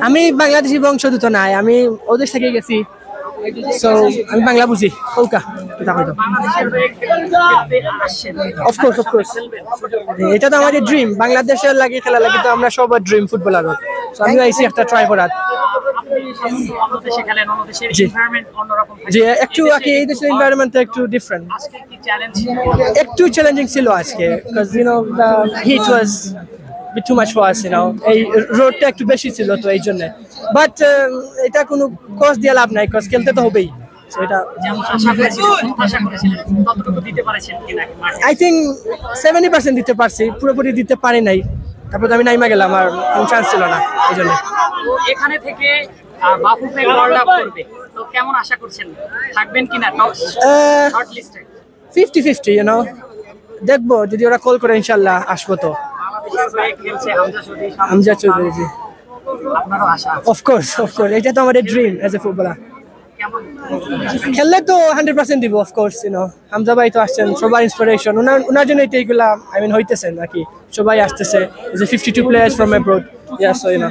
আমি বাংলাদেশি বংশোদ্ভূত নাই, আমি ওদের থেকে গেছি, সো আমি বাংলা বুঝি। ওকা অফকোর্স অফকোর্স, এটা তো আমাদের ড্রিম, বাংলাদেশের লাগে খেলা লাগে তো আমরা সবার ড্রিম ফুটবলার। আমি আইসি একটা ট্রাই করার যে একটু আগে এই দেশের এনভায়রনমেন্ট একটু ডিফারেন্ট, একটু চ্যালেঞ্জিং ছিল আজকে, because you know the heat was bit too much for us, you know, এই রোডটা একটু বেশি ছিল তো এই জন্য, বাট এটা কোনো কষ্ট দিয়ে লাভ নাই, কজ খেলতে তো হবেই। এটা আই থিঙ্ক 70% দিতে পারছি, পুরোপুরি দিতে পারি নাই, তারপর আমি নাইমা গেলাম, আর কোনো চান্স ছিল না এই জন্য। এখানে থেকে বাফুফে ওয়ার্ল্ড কাপ করবে, তো কেমন আশা করছেন, থাকবেন কিনা শর্ট লিস্টে? 50-50, ইউ নো, দেখবো যদি ওরা কল করে ইনশাল্লাহ আসবো। তো হামজা চৌধুরী জি, অফকোর্স অফকোর্স, এটা তো আমাদের ড্রিম এজ এ ফুটবলার। খেললে তো 100% দিব অফকোর্স, ইউ নো, হামজা ভাই তো আসছেন, সবার ইন্সপিরেশন, ওনার জন্য এইগুলা আই মিন হইতেছে নাকি, সবাই আসতেছে, 52 players from abroad, yes, so you no.